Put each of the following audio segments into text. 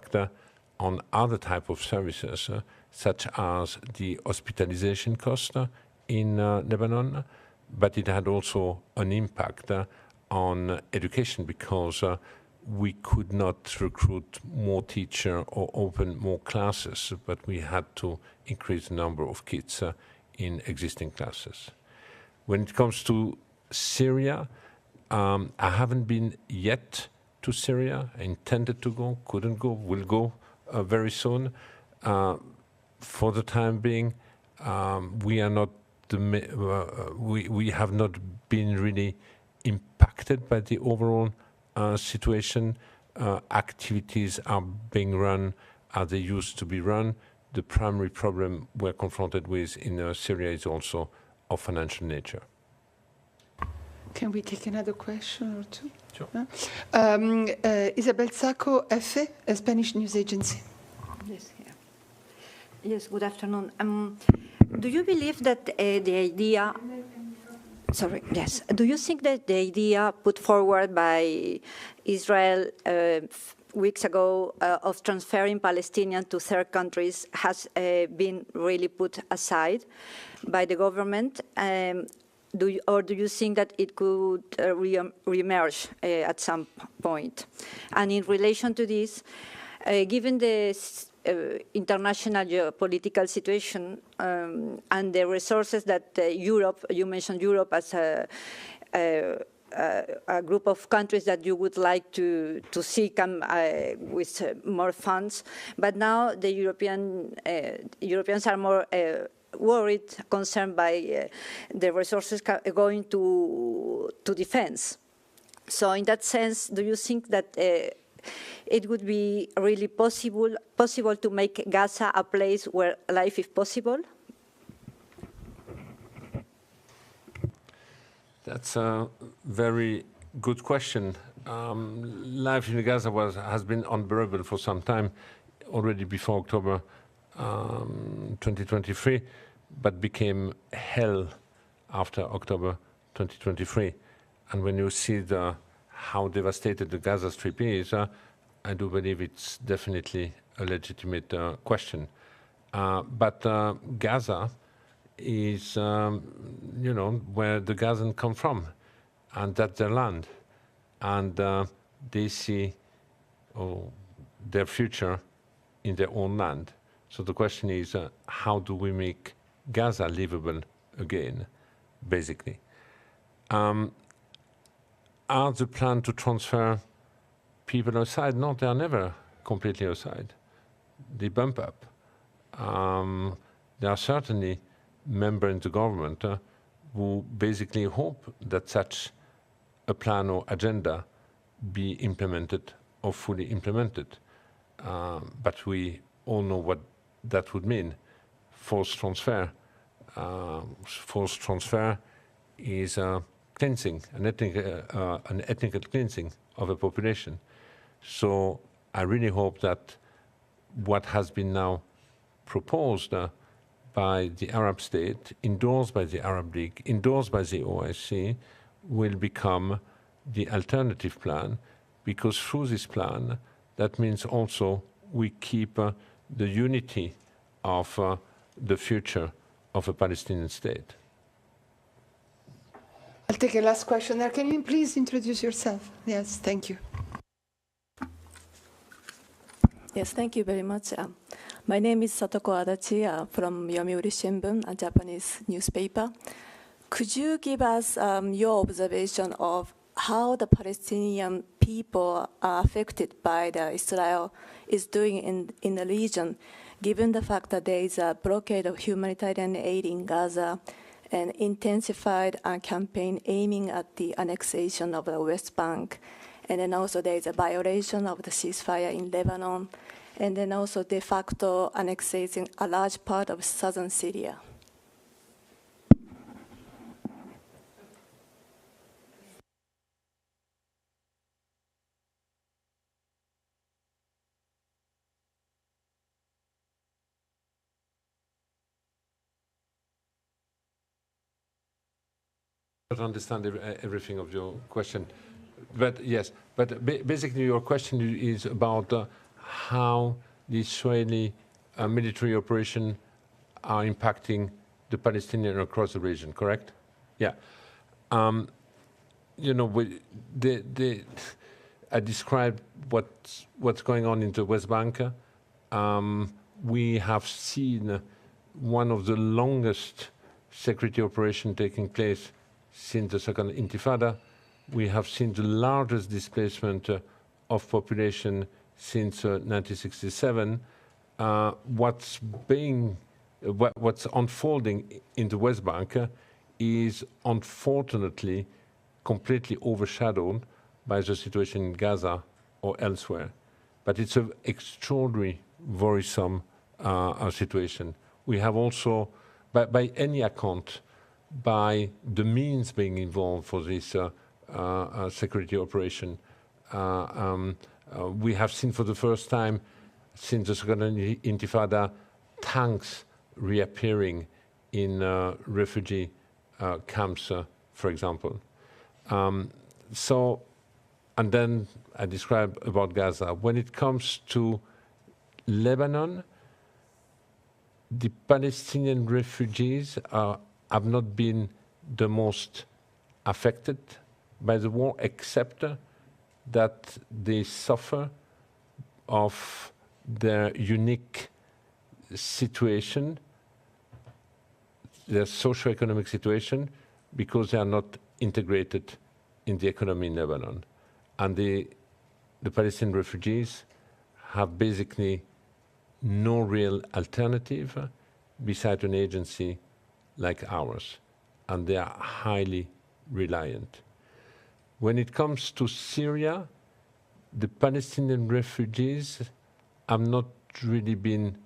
impact on other type of services, such as the hospitalization cost in Lebanon, but it had also an impact on education because we could not recruit more teachers or open more classes, but we had to increase the number of kids in existing classes. When it comes to Syria, I haven't been yet to Syria. I intended to go, couldn't go, will go very soon. For the time being, we are not we have not been really impacted by the overall situation. Activities are being run as they used to be run. The primary problem we're confronted with in Syria is also of financial nature. Can we take another question or two? Sure. Isabel Sacco, EFE, a Spanish news agency. Yes, yeah. Yes, good afternoon. Do you believe that the idea... Sorry, yes. Do you think that the idea put forward by Israel weeks ago of transferring Palestinians to third countries has been really put aside by the government? Do you think that it could re-emerge at some point? And in relation to this, given the international geopolitical situation and the resources that Europe, you mentioned Europe as a group of countries that you would like to see come with more funds, but now the Europeans are more worried, concerned by the resources going to defense. So in that sense, do you think that it would be really possible to make Gaza a place where life is possible? That's a very good question. Life in Gaza has been unbearable for some time, already before October 2023, but became hell after October 2023. And when you see how devastated the Gaza Strip is, I do believe it's definitely a legitimate question. But Gaza is, where the Gazans come from, and that's their land. And they see their future in their own land. So the question is, how do we make Gaza livable again, basically? Are the plan to transfer people outside? No, they are never completely outside. They bump up. There are certainly members in the government who basically hope that such a plan or agenda be implemented or fully implemented. But we all know what that would mean. Forced transfer. Forced transfer is cleansing, an ethnical cleansing of a population. So I really hope that what has been now proposed by the Arab state, endorsed by the Arab League, endorsed by the OIC, will become the alternative plan, because through this plan, that means also we keep the unity of the future of a Palestinian state. I'll take a last question there. Can you please introduce yourself? Yes, thank you. Yes, thank you very much. My name is Satoko Adachi from Yomiuri Shimbun, a Japanese newspaper. Could you give us your observation of how the Palestinian people are affected by the Israel is doing in the region, given the fact that there is a blockade of humanitarian aid in Gaza and intensified campaign aiming at the annexation of the West Bank, and then also there is a violation of the ceasefire in Lebanon, and then also de facto annexing a large part of southern Syria? I don't understand everything of your question, but yes. But basically, your question is about how the Israeli military operation are impacting the Palestinians across the region, correct? Yeah. You know, I described what's going on in the West Bank. We have seen one of the longest security operations taking place since the Second Intifada. We have seen the largest displacement of population since 1967. What's unfolding in the West Bank is unfortunately completely overshadowed by the situation in Gaza or elsewhere. But it's an extraordinary, worrisome situation. We have also, by any account, by the means being involved for this security operation, we have seen for the first time since the Second Intifada tanks reappearing in refugee camps, for example. And then I described about Gaza. When it comes to Lebanon, the Palestinian refugees have not been the most affected by the war, except that they suffer of their unique situation, their socio-economic situation, because they are not integrated in the economy in Lebanon. And the Palestinian refugees have basically no real alternative beside an agency like ours, and they are highly reliant. When it comes to Syria, the Palestinian refugees have not really been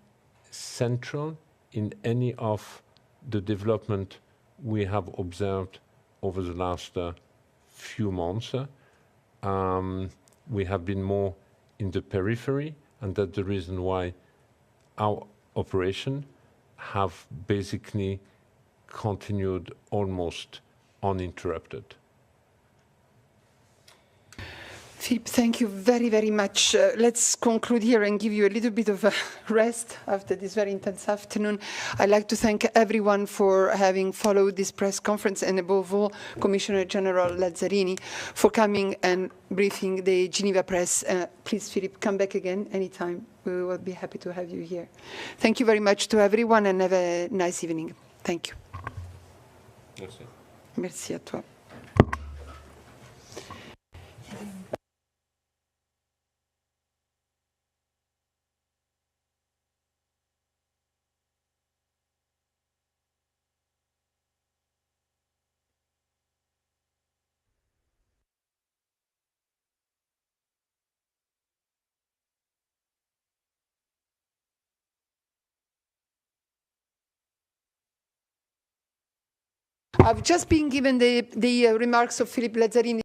central in any of the development we have observed over the last few months. We have been more in the periphery, and that's the reason why our operation have basically continued almost uninterrupted. Philippe, thank you very, very much. Let's conclude here and give you a little bit of a rest after this very intense afternoon. I'd like to thank everyone for having followed this press conference, and above all, Commissioner General Lazzarini for coming and briefing the Geneva press. Please, Philippe, come back again anytime. We will be happy to have you here. Thank you very much to everyone, and have a nice evening. Thank you. Merci. Merci à toi. I've just been given the remarks of Philippe Lazzarini.